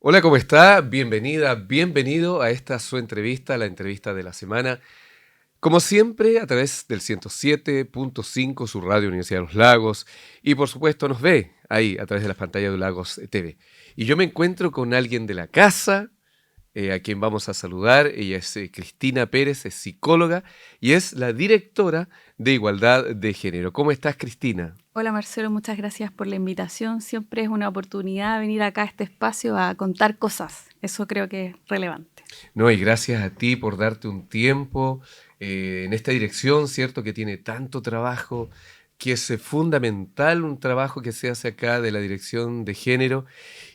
Hola, ¿cómo está? Bienvenida, bienvenido a esta su entrevista, la entrevista de la semana. Como siempre, a través del 107.5, su radio Universidad de los Lagos, y por supuesto nos ve ahí a través de las pantallas de Lagos TV. Y yo me encuentro con alguien de la casa, a quien vamos a saludar. Ella es Cristina Pérez, es psicóloga y es la directora de Igualdad de Género. ¿Cómo estás, Cristina? Hola Marcelo, muchas gracias por la invitación. Siempre es una oportunidad venir acá a este espacio a contar cosas. Eso creo que es relevante. No, y gracias a ti por darte un tiempo en esta dirección, ¿cierto? Que tiene tanto trabajo, que es fundamental un trabajo que se hace acá de la dirección de género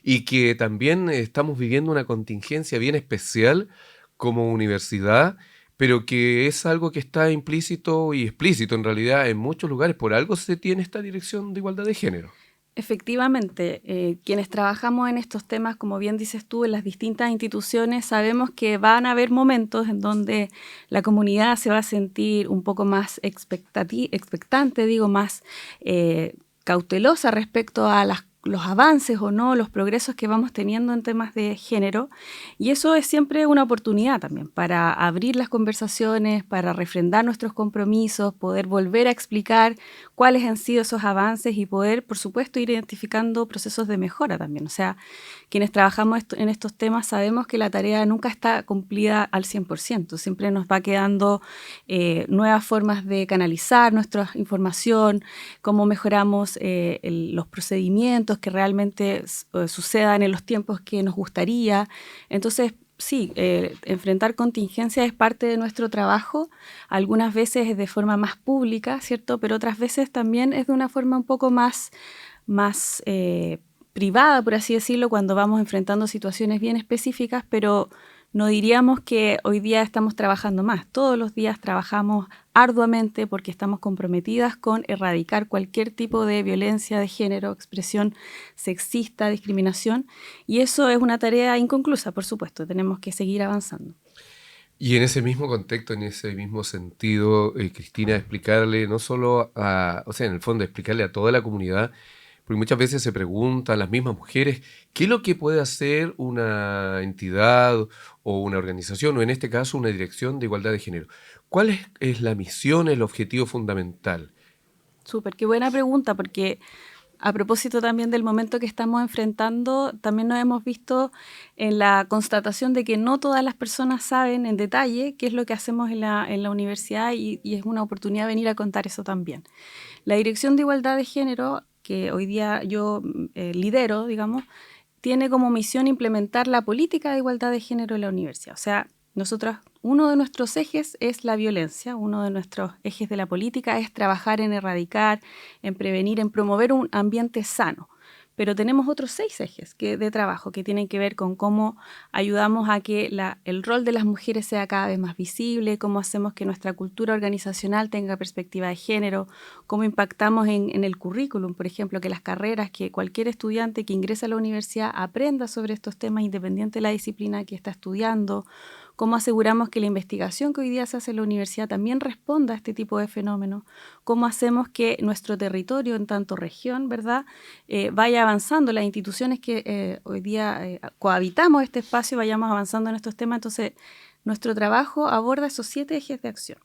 y que también estamos viviendo una contingencia bien especial como universidad, pero que es algo que está implícito y explícito en realidad en muchos lugares. Por algo se tiene esta dirección de igualdad de género. Efectivamente, quienes trabajamos en estos temas, como bien dices tú, en las distintas instituciones, sabemos que van a haber momentos en donde la comunidad se va a sentir un poco más expectante, digo, más cautelosa respecto a los avances o no, los progresos que vamos teniendo en temas de género. Y eso es siempre una oportunidad también para abrir las conversaciones, para refrendar nuestros compromisos, poder volver a explicar cuáles han sido esos avances y poder, por supuesto, ir identificando procesos de mejora también. O sea, quienes trabajamos en estos temas sabemos que la tarea nunca está cumplida al 100%. Siempre nos va quedando nuevas formas de canalizar nuestra información, cómo mejoramos los procedimientos que realmente sucedan en los tiempos que nos gustaría. Entonces, sí, enfrentar contingencias es parte de nuestro trabajo, algunas veces es de forma más pública, ¿cierto? Pero otras veces también es de una forma un poco más privada, por así decirlo, cuando vamos enfrentando situaciones bien específicas, pero no diríamos que hoy día estamos trabajando más. Todos los días trabajamos arduamente porque estamos comprometidas con erradicar cualquier tipo de violencia de género, expresión sexista, discriminación, y eso es una tarea inconclusa, por supuesto, tenemos que seguir avanzando. Y en ese mismo contexto, en ese mismo sentido, Cristina, explicarle no solo a, o sea, en el fondo, explicarle a toda la comunidad, porque muchas veces se preguntan las mismas mujeres, ¿qué es lo que puede hacer una entidad o una organización, o en este caso una dirección de igualdad de género? ¿Cuál es la misión, el objetivo fundamental? Súper, qué buena pregunta, porque a propósito también del momento que estamos enfrentando, también nos hemos visto en la constatación de que no todas las personas saben en detalle qué es lo que hacemos en la universidad y es una oportunidad venir a contar eso también. La Dirección de Igualdad de Género, que hoy día yo lidero, digamos, tiene como misión implementar la política de igualdad de género en la universidad. O sea, nosotros, uno de nuestros ejes es la violencia, uno de nuestros ejes de la política es trabajar en erradicar, en prevenir, en promover un ambiente sano. Pero tenemos otros 6 ejes de trabajo que tienen que ver con cómo ayudamos a que el rol de las mujeres sea cada vez más visible, cómo hacemos que nuestra cultura organizacional tenga perspectiva de género, cómo impactamos en el currículum, por ejemplo, que las carreras, que cualquier estudiante que ingresa a la universidad aprenda sobre estos temas independiente de la disciplina que está estudiando, cómo aseguramos que la investigación que hoy día se hace en la universidad también responda a este tipo de fenómenos, cómo hacemos que nuestro territorio en tanto región, ¿verdad?, vaya avanzando, las instituciones que hoy día cohabitamos este espacio, vayamos avanzando en estos temas. Entonces, nuestro trabajo aborda esos 7 ejes de acción.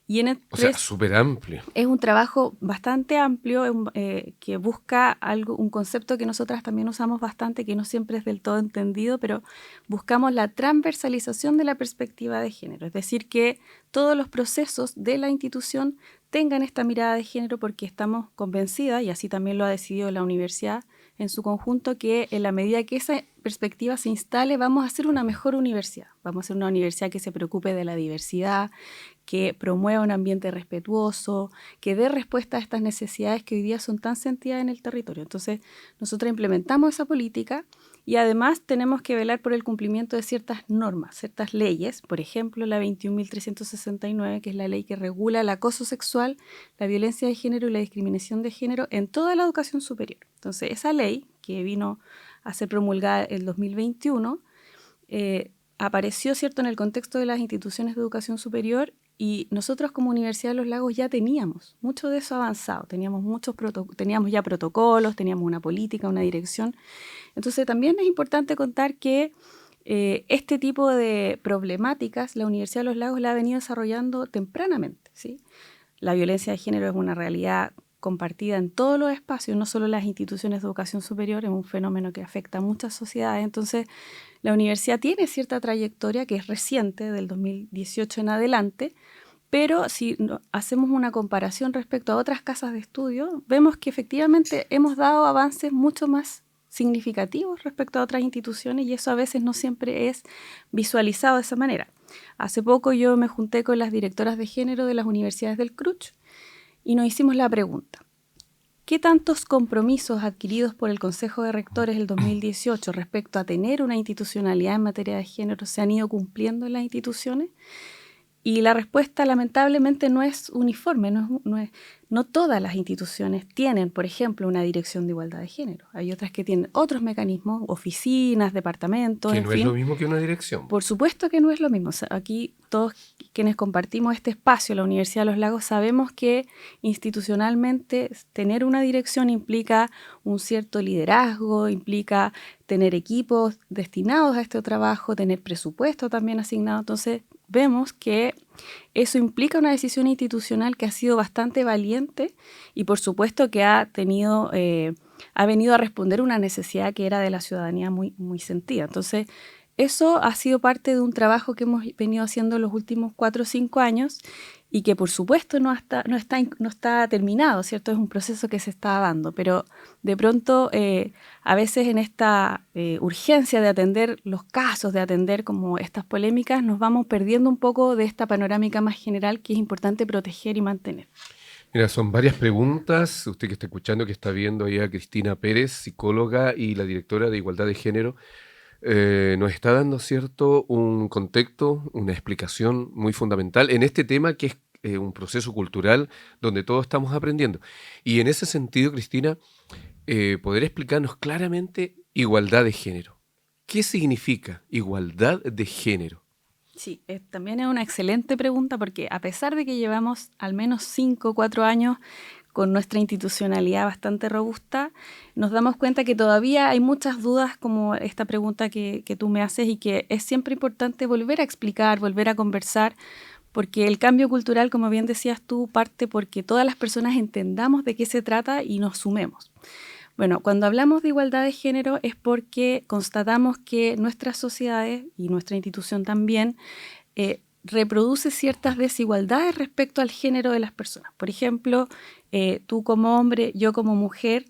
Y en el O sea, 3 súper amplio. es un trabajo bastante amplio que busca un concepto que nosotras también usamos bastante, que no siempre es del todo entendido, pero buscamos la transversalización de la perspectiva de género, es decir, que todos los procesos de la institución tengan esta mirada de género porque estamos convencidas, y así también lo ha decidido la universidad en su conjunto, que en la medida que esa perspectiva se instale vamos a ser una mejor universidad, vamos a ser una universidad que se preocupe de la diversidad, que promueva un ambiente respetuoso, que dé respuesta a estas necesidades que hoy día son tan sentidas en el territorio. Entonces, nosotros implementamos esa política y además tenemos que velar por el cumplimiento de ciertas normas, ciertas leyes, por ejemplo, la 21.369, que es la ley que regula el acoso sexual, la violencia de género y la discriminación de género en toda la educación superior. Entonces, esa ley, que vino a ser promulgada el 2021, apareció, ¿cierto?, en el contexto de las instituciones de educación superior Y nosotros como Universidad de los Lagos ya teníamos mucho de eso avanzado, teníamos ya protocolos, teníamos una política, una dirección. Entonces también es importante contar que este tipo de problemáticas la Universidad de los Lagos la ha venido desarrollando tempranamente, ¿sí? La violencia de género es una realidad compartida en todos los espacios, no solo en las instituciones de educación superior, es un fenómeno que afecta a muchas sociedades. Entonces, la universidad tiene cierta trayectoria que es reciente, del 2018 en adelante, pero si hacemos una comparación respecto a otras casas de estudio, vemos que efectivamente hemos dado avances mucho más significativos respecto a otras instituciones y eso a veces no siempre es visualizado de esa manera. Hace poco yo me junté con las directoras de género de las universidades del CRUCH y nos hicimos la pregunta: ¿qué tantos compromisos adquiridos por el Consejo de Rectores del 2018 respecto a tener una institucionalidad en materia de género se han ido cumpliendo en las instituciones? Y la respuesta lamentablemente no es uniforme, no todas las instituciones tienen, por ejemplo, una dirección de igualdad de género. Hay otras que tienen otros mecanismos, oficinas, departamentos, Que en no es fin. lo mismo que una dirección. Por supuesto que no es lo mismo. O sea, aquí todos quienes compartimos este espacio, la Universidad de los Lagos, sabemos que institucionalmente tener una dirección implica un cierto liderazgo, implica tener equipos destinados a este trabajo, tener presupuesto también asignado. Entonces, vemos que eso implica una decisión institucional que ha sido bastante valiente y por supuesto que ha venido a responder una necesidad que era de la ciudadanía muy, muy sentida. Entonces, eso ha sido parte de un trabajo que hemos venido haciendo los últimos 4 o 5 años y que por supuesto no está terminado, ¿cierto? Es un proceso que se está dando, pero de pronto a veces en esta urgencia de atender los casos, de atender como estas polémicas, nos vamos perdiendo un poco de esta panorámica más general que es importante proteger y mantener. Mira, son varias preguntas. Usted que está escuchando, que está viendo ahí a Cristina Pérez, psicóloga y la directora de Igualdad de Género, nos está dando, ¿cierto?, un contexto, una explicación muy fundamental en este tema que es un proceso cultural donde todos estamos aprendiendo. Y en ese sentido, Cristina, poder explicarnos claramente igualdad de género. ¿Qué significa igualdad de género? Sí, también es una excelente pregunta porque a pesar de que llevamos al menos 5 o 4 años con nuestra institucionalidad bastante robusta, nos damos cuenta que todavía hay muchas dudas como esta pregunta que tú me haces y que es siempre importante volver a explicar, volver a conversar, porque el cambio cultural, como bien decías tú, parte porque todas las personas entendamos de qué se trata y nos sumemos. Bueno, cuando hablamos de igualdad de género es porque constatamos que nuestras sociedades y nuestra institución también reproduce ciertas desigualdades respecto al género de las personas. Por ejemplo, tú como hombre, yo como mujer,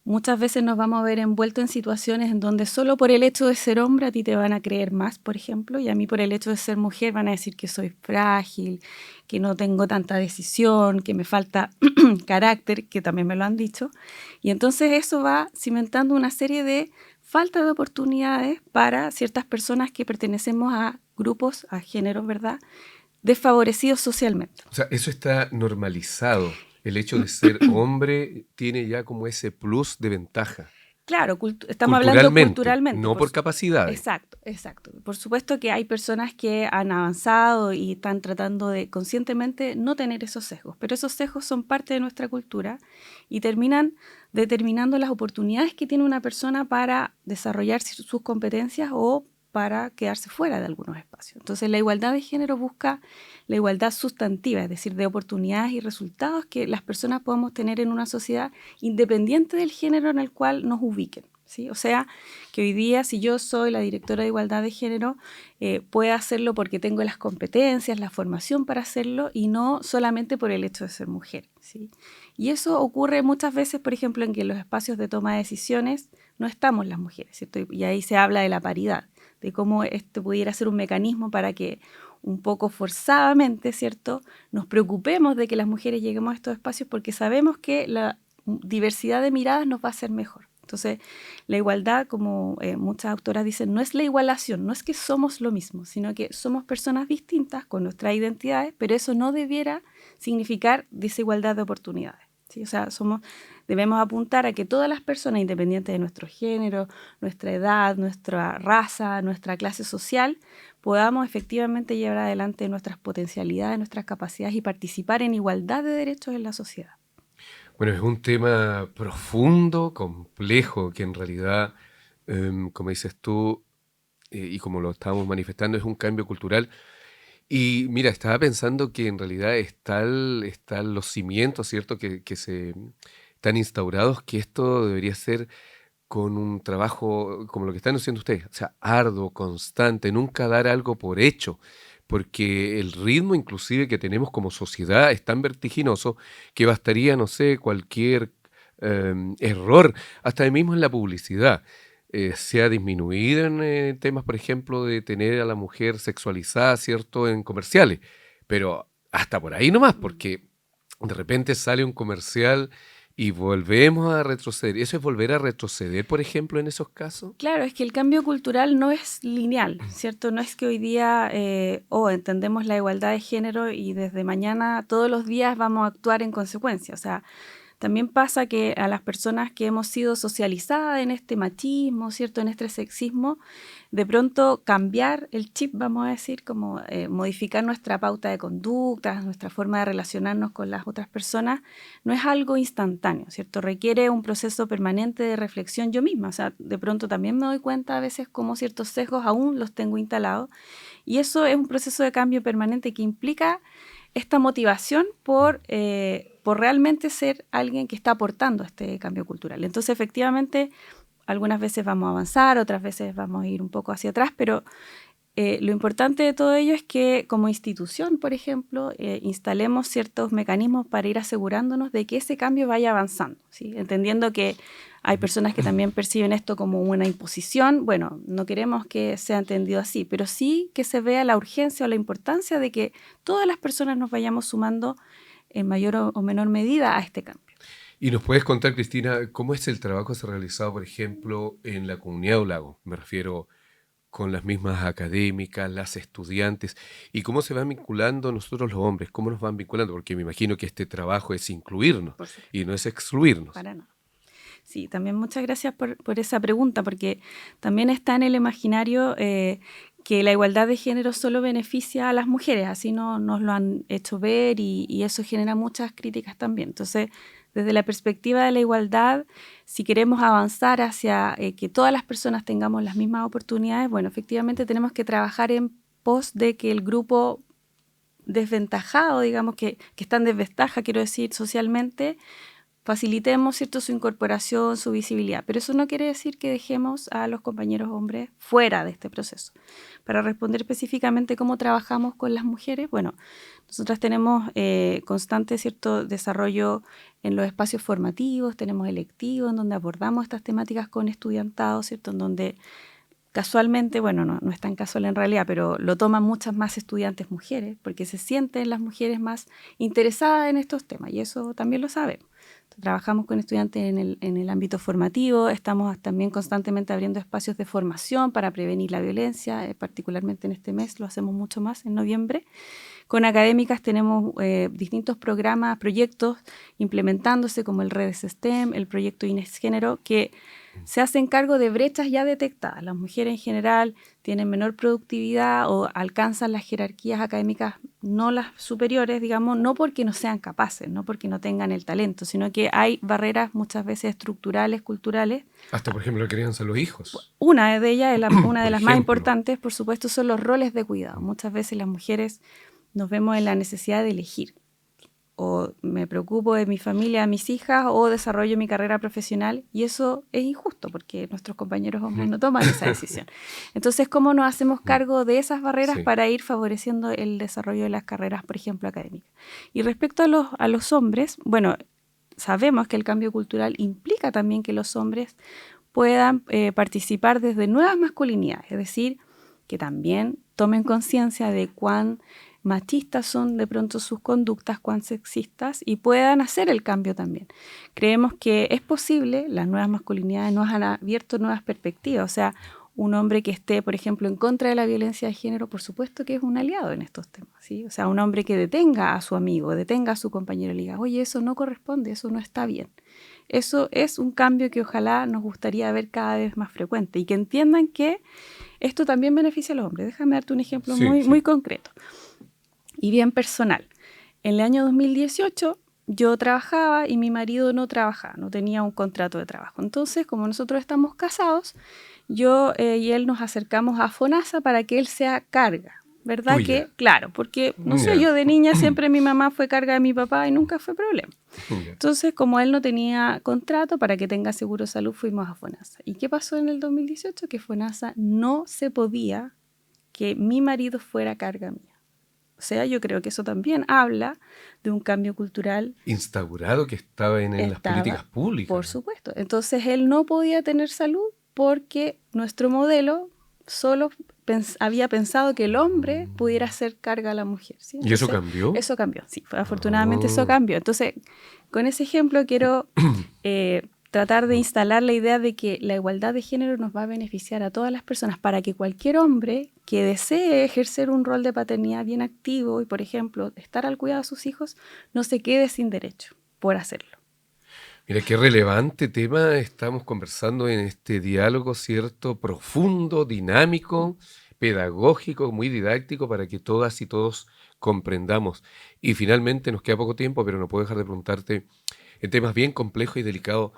muchas veces nos vamos a ver envueltos en situaciones en donde solo por el hecho de ser hombre a ti te van a creer más, por ejemplo, y a mí por el hecho de ser mujer van a decir que soy frágil, que no tengo tanta decisión, que me falta carácter, que también me lo han dicho. Y entonces eso va cimentando una serie de falta de oportunidades para ciertas personas que pertenecemos a grupos, a géneros, ¿verdad?, desfavorecidos socialmente. O sea, eso está normalizado. El hecho de ser hombre tiene ya como ese plus de ventaja. Claro, estamos hablando culturalmente. No por capacidades. Exacto, exacto. Por supuesto que hay personas que han avanzado y están tratando de conscientemente no tener esos sesgos, pero esos sesgos son parte de nuestra cultura y terminan determinando las oportunidades que tiene una persona para desarrollar sus competencias o para quedarse fuera de algunos espacios. Entonces, la igualdad de género busca la igualdad sustantiva, es decir, de oportunidades y resultados que las personas podamos tener en una sociedad independiente del género en el cual nos ubiquen, ¿sí? O sea, que hoy día, si yo soy la directora de igualdad de género, pueda hacerlo porque tengo las competencias, la formación para hacerlo y no solamente por el hecho de ser mujer, ¿sí? Y eso ocurre muchas veces, por ejemplo, en que en los espacios de toma de decisiones no estamos las mujeres, ¿cierto? Y ahí se habla de la paridad, de cómo esto pudiera ser un mecanismo para que un poco forzadamente, ¿cierto?, nos preocupemos de que las mujeres lleguemos a estos espacios porque sabemos que la diversidad de miradas nos va a hacer mejor. Entonces, la igualdad, como muchas autoras dicen, no es la igualación, no es que somos lo mismo, sino que somos personas distintas con nuestras identidades, pero eso no debiera significar desigualdad de oportunidades, ¿sí? O sea, debemos apuntar a que todas las personas, independientes de nuestro género, nuestra edad, nuestra raza, nuestra clase social, podamos efectivamente llevar adelante nuestras potencialidades, nuestras capacidades y participar en igualdad de derechos en la sociedad. Bueno, es un tema profundo, complejo, que en realidad, como dices tú, y como lo estábamos manifestando, es un cambio cultural. Y mira, estaba pensando que en realidad están los cimientos, ¿cierto? Que se están instaurados, que esto debería ser con un trabajo como lo que están haciendo ustedes, o sea, arduo, constante, nunca dar algo por hecho, porque el ritmo inclusive que tenemos como sociedad es tan vertiginoso que bastaría, no sé, cualquier error, hasta mismo en la publicidad. Se ha disminuido en temas, por ejemplo, de tener a la mujer sexualizada, ¿cierto?, en comerciales, pero hasta por ahí nomás, porque de repente sale un comercial y volvemos a retroceder. ¿Eso es volver a retroceder, por ejemplo, en esos casos? Claro, es que el cambio cultural no es lineal, ¿cierto? No es que hoy día entendemos la igualdad de género y desde mañana todos los días vamos a actuar en consecuencia. O sea, también pasa que a las personas que hemos sido socializadas en este machismo, ¿cierto? En este sexismo, de pronto cambiar el chip, vamos a decir, como modificar nuestra pauta de conducta, nuestra forma de relacionarnos con las otras personas, no es algo instantáneo, ¿cierto? Requiere un proceso permanente de reflexión yo misma. O sea, de pronto también me doy cuenta a veces cómo ciertos sesgos aún los tengo instalados. Y eso es un proceso de cambio permanente que implica esta motivación por realmente ser alguien que está aportando a este cambio cultural. Entonces, efectivamente, algunas veces vamos a avanzar, otras veces vamos a ir un poco hacia atrás, pero lo importante de todo ello es que como institución, por ejemplo, instalemos ciertos mecanismos para ir asegurándonos de que ese cambio vaya avanzando, ¿sí? Entendiendo que hay personas que también perciben esto como una imposición. Bueno, no queremos que sea entendido así, pero sí que se vea la urgencia o la importancia de que todas las personas nos vayamos sumando en mayor o menor medida a este cambio. Y nos puedes contar, Cristina, cómo es el trabajo que se ha realizado, por ejemplo, en la comunidad de Lago. Me refiero con las mismas académicas, las estudiantes, y cómo se van vinculando nosotros los hombres, cómo nos van vinculando, porque me imagino que este trabajo es incluirnos Por supuesto. y no es excluirnos. Para nada. Sí, también muchas gracias por esa pregunta, porque también está en el imaginario que la igualdad de género solo beneficia a las mujeres, así nos lo han hecho ver y eso genera muchas críticas también. Entonces, desde la perspectiva de la igualdad, si queremos avanzar hacia que todas las personas tengamos las mismas oportunidades, bueno, efectivamente tenemos que trabajar en pos de que el grupo desventajado, digamos, que está en desventaja, quiero decir, socialmente, facilitemos, ¿cierto?, su incorporación, su visibilidad. Pero eso no quiere decir que dejemos a los compañeros hombres fuera de este proceso. Para responder específicamente cómo trabajamos con las mujeres, bueno, nosotras tenemos constante, ¿cierto?, desarrollo en los espacios formativos, tenemos electivos en donde abordamos estas temáticas con estudiantado, ¿cierto?, en donde casualmente, bueno, no es tan casual en realidad, pero lo toman muchas más estudiantes mujeres, porque se sienten las mujeres más interesadas en estos temas, y eso también lo sabemos. Trabajamos con estudiantes en el ámbito formativo, estamos también constantemente abriendo espacios de formación para prevenir la violencia, particularmente en este mes, lo hacemos mucho más en noviembre. Con académicas tenemos distintos programas, proyectos implementándose como el Redes STEM, el proyecto Inés Género, que se hacen cargo de brechas ya detectadas. Las mujeres en general tienen menor productividad o alcanzan las jerarquías académicas, no las superiores, digamos, no porque no sean capaces, no porque no tengan el talento, sino que hay barreras muchas veces estructurales, culturales. Hasta, por ejemplo, la crianza de los hijos. Una de ellas, una de las más ejemplo. importantes, por supuesto, son los roles de cuidado. Muchas veces las mujeres nos vemos en la necesidad de elegir. O me preocupo de mi familia, de mis hijas, o desarrollo mi carrera profesional, y eso es injusto porque nuestros compañeros hombres no toman esa decisión. Entonces, ¿cómo nos hacemos cargo de esas barreras para ir favoreciendo el desarrollo de las carreras, por ejemplo, académicas? Y respecto a los hombres, bueno, sabemos que el cambio cultural implica también que los hombres puedan participar desde nuevas masculinidades, es decir, que también tomen conciencia de cuán machistas son de pronto sus conductas, cuán sexistas, y puedan hacer el cambio también. Creemos que es posible, las nuevas masculinidades nos han abierto nuevas perspectivas. O sea, Un hombre que esté, por ejemplo, en contra de la violencia de género, por supuesto que es un aliado en estos temas, ¿sí? O sea, un hombre que detenga a su amigo, detenga a su compañero y le diga, oye, eso no corresponde, eso no está bien. Eso es un cambio que ojalá nos gustaría ver cada vez más frecuente y que entiendan que esto también beneficia a los hombres. Déjame darte un ejemplo muy concreto y bien personal. En el año 2018 yo trabajaba y mi marido no trabajaba, no tenía un contrato de trabajo. Entonces, como nosotros estamos casados, yo y él nos acercamos a FONASA para que él sea carga. ¿Verdad que? Claro, porque, no sé, yo de niña siempre mi mamá fue carga de mi papá y nunca fue problema. Entonces, como él no tenía contrato, para que tenga seguro de salud, fuimos a FONASA. ¿Y qué pasó en el 2018? Que FONASA no se podía que mi marido fuera carga mía. O sea, yo creo que eso también habla de un cambio cultural instaurado que estaba en las políticas públicas. Por supuesto. Entonces, él no podía tener salud porque nuestro modelo solo había pensado que el hombre pudiera hacer carga a la mujer, ¿sí? Entonces, ¿y eso cambió? Eso cambió, sí. Afortunadamente eso cambió. Entonces, con ese ejemplo quiero tratar de instalar la idea de que la igualdad de género nos va a beneficiar a todas las personas para que cualquier hombre que desee ejercer un rol de paternidad bien activo y, por ejemplo, estar al cuidado de sus hijos, no se quede sin derecho por hacerlo. Mira, qué relevante tema estamos conversando en este diálogo, ¿cierto? Profundo, dinámico, pedagógico, muy didáctico para que todas y todos comprendamos. Y finalmente nos queda poco tiempo, pero no puedo dejar de preguntarte en temas bien complejos y delicados.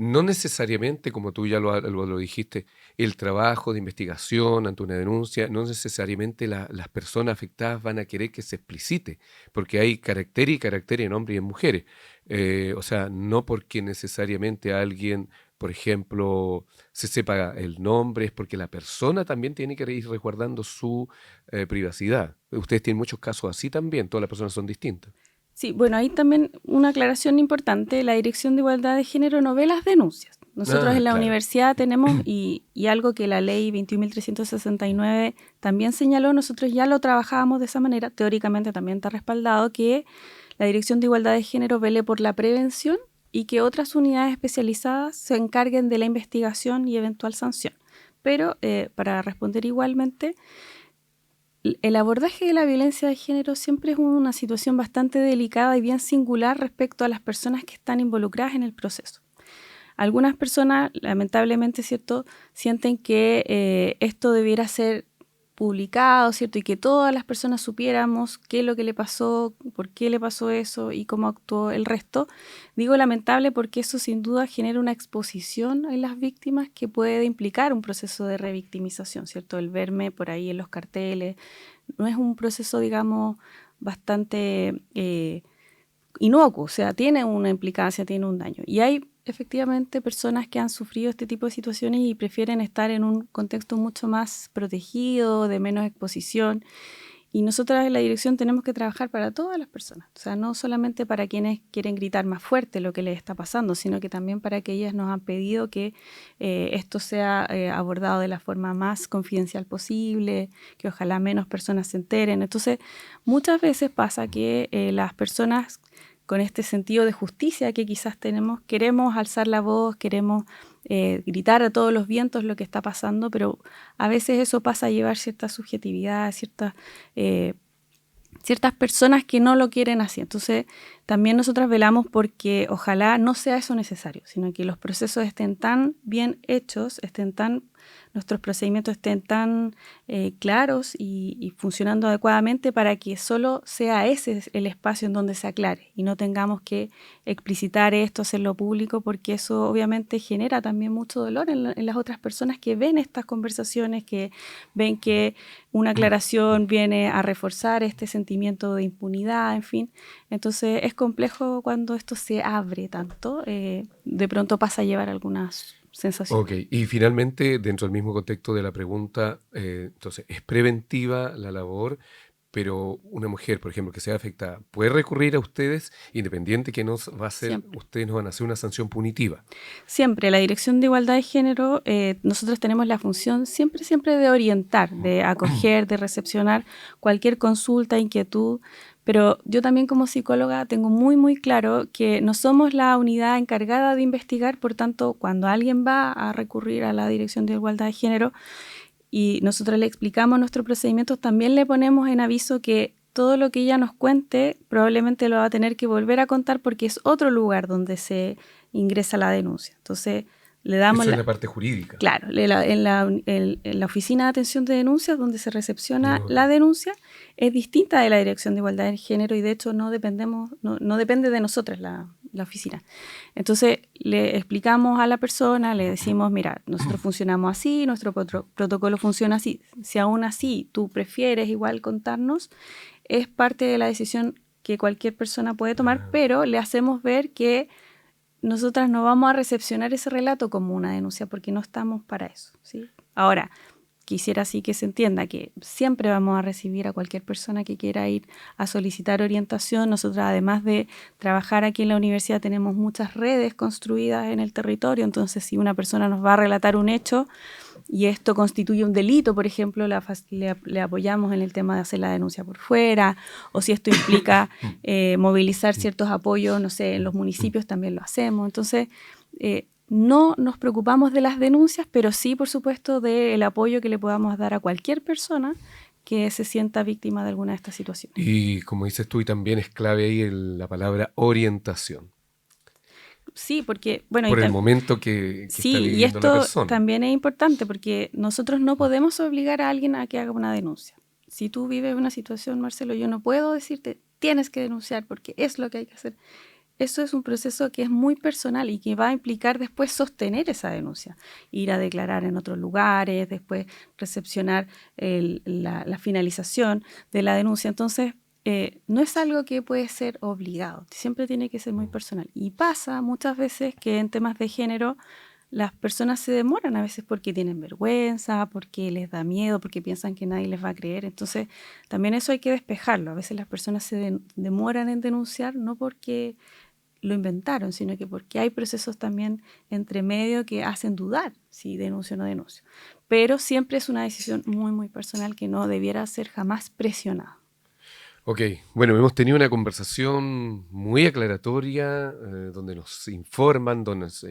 No necesariamente, como tú ya lo dijiste, el trabajo de investigación ante una denuncia, no necesariamente las personas afectadas van a querer que se explicite, porque hay carácter y carácter en hombres y en mujeres. O sea, no porque necesariamente alguien, por ejemplo, se sepa el nombre, es porque la persona también tiene que ir resguardando su privacidad. Ustedes tienen muchos casos así también, todas las personas son distintas. Sí, bueno, ahí también una aclaración importante, la Dirección de Igualdad de Género no ve las denuncias. Nosotros en la universidad tenemos, y algo que la ley 21.369 también señaló, nosotros ya lo trabajábamos de esa manera, teóricamente también está respaldado, que la Dirección de Igualdad de Género vele por la prevención y que otras unidades especializadas se encarguen de la investigación y eventual sanción. Pero para responder igualmente, el abordaje de la violencia de género siempre es una situación bastante delicada y bien singular respecto a las personas que están involucradas en el proceso. Algunas personas, lamentablemente, ¿cierto?, sienten que esto debiera ser publicado, ¿cierto?, y que todas las personas supiéramos qué es lo que le pasó, por qué le pasó eso y cómo actuó el resto. Digo lamentable porque eso sin duda genera una exposición en las víctimas que puede implicar un proceso de revictimización, ¿cierto? El verme por ahí en los carteles no es un proceso, digamos, bastante inocuo, o sea, tiene una implicancia, tiene un daño. Y hay efectivamente personas que han sufrido este tipo de situaciones y prefieren estar en un contexto mucho más protegido, de menos exposición. Y nosotras en la dirección tenemos que trabajar para todas las personas, o sea, no solamente para quienes quieren gritar más fuerte lo que les está pasando, sino que también para que ellas nos han pedido que esto sea abordado de la forma más confidencial posible, que ojalá menos personas se enteren. Entonces, muchas veces pasa que las personas con este sentido de justicia que quizás tenemos, queremos alzar la voz, queremos gritar a todos los vientos lo que está pasando, pero a veces eso pasa a llevar cierta subjetividad, ciertas personas que no lo quieren así. Entonces, también nosotras velamos porque ojalá no sea eso necesario, sino que los procesos estén tan bien hechos, nuestros procedimientos estén tan claros y funcionando adecuadamente para que solo sea ese el espacio en donde se aclare y no tengamos que explicitar esto, hacerlo público, porque eso obviamente genera también mucho dolor en las otras personas que ven estas conversaciones, que ven que una aclaración viene a reforzar este sentimiento de impunidad, en fin. Entonces es complejo cuando esto se abre tanto, de pronto pasa a llevar algunas sensaciones. Ok, y finalmente, dentro del mismo contexto de la pregunta, entonces, ¿es preventiva la labor? Pero una mujer, por ejemplo, que sea afectada, ¿puede recurrir a ustedes, independiente que nos va a hacer, Siempre. ustedes nos van a hacer una sanción punitiva? Siempre, la Dirección de Igualdad de Género, nosotros tenemos la función siempre de orientar, de acoger, de recepcionar cualquier consulta, inquietud, Pero yo también como psicóloga tengo muy, muy claro que no somos la unidad encargada de investigar, por tanto, cuando alguien va a recurrir a la Dirección de Igualdad de Género y nosotros le explicamos nuestros procedimientos, también le ponemos en aviso que todo lo que ella nos cuente probablemente lo va a tener que volver a contar porque es otro lugar donde se ingresa la denuncia. Entonces, le damos Eso es la parte jurídica. Claro, en la oficina de atención de denuncias, donde se recepciona la denuncia, es distinta de la Dirección de Igualdad de Género y de hecho no depende de nosotras la oficina. Entonces le explicamos a la persona, le decimos, mira, nosotros funcionamos así, nuestro protocolo funciona así. Si aún así tú prefieres igual contarnos, es parte de la decisión que cualquier persona puede tomar, pero le hacemos ver que nosotras no vamos a recepcionar ese relato como una denuncia porque no estamos para eso, ¿sí? Ahora, quisiera sí que se entienda que siempre vamos a recibir a cualquier persona que quiera ir a solicitar orientación. Nosotros, además de trabajar aquí en la universidad, tenemos muchas redes construidas en el territorio, entonces si una persona nos va a relatar un hecho y esto constituye un delito, por ejemplo, le apoyamos en el tema de hacer la denuncia por fuera, o si esto implica movilizar ciertos apoyos, no sé, en los municipios también lo hacemos. Entonces, no nos preocupamos de las denuncias, pero sí, por supuesto, del apoyo que le podamos dar a cualquier persona que se sienta víctima de alguna de estas situaciones. Y como dices tú, y también es clave ahí la palabra orientación. Sí, porque, bueno, por el momento que sí, está viviendo la persona. Y esto también es importante porque nosotros no podemos obligar a alguien a que haga una denuncia. Si tú vives una situación, Marcelo, yo no puedo decirte, tienes que denunciar porque es lo que hay que hacer. Eso es un proceso que es muy personal y que va a implicar después sostener esa denuncia, ir a declarar en otros lugares, después recepcionar la finalización de la denuncia. Entonces, no es algo que puede ser obligado, siempre tiene que ser muy personal. Y pasa muchas veces que en temas de género las personas se demoran a veces porque tienen vergüenza, porque les da miedo, porque piensan que nadie les va a creer. Entonces, también eso hay que despejarlo. A veces las personas se demoran en denunciar, no porque lo inventaron, sino que porque hay procesos también entre medio que hacen dudar si denuncio o no denuncio. Pero siempre es una decisión muy, muy personal que no debiera ser jamás presionada. Ok, bueno, hemos tenido una conversación muy aclaratoria, donde nos informan, donde nos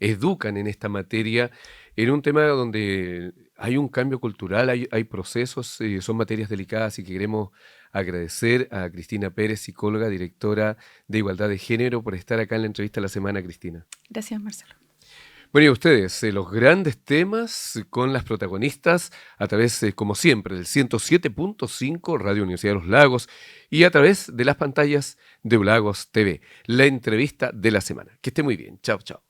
educan en esta materia, en un tema donde hay un cambio cultural, hay procesos, son materias delicadas y que queremos agradecer a Cristina Pérez, psicóloga, directora de Igualdad de Género, por estar acá en la entrevista de la semana, Cristina. Gracias, Marcelo. Bueno, y a ustedes, los grandes temas con las protagonistas a través, como siempre, del 107.5 Radio Universidad de los Lagos y a través de las pantallas de Lagos TV. La entrevista de la semana. Que esté muy bien. Chao, chao.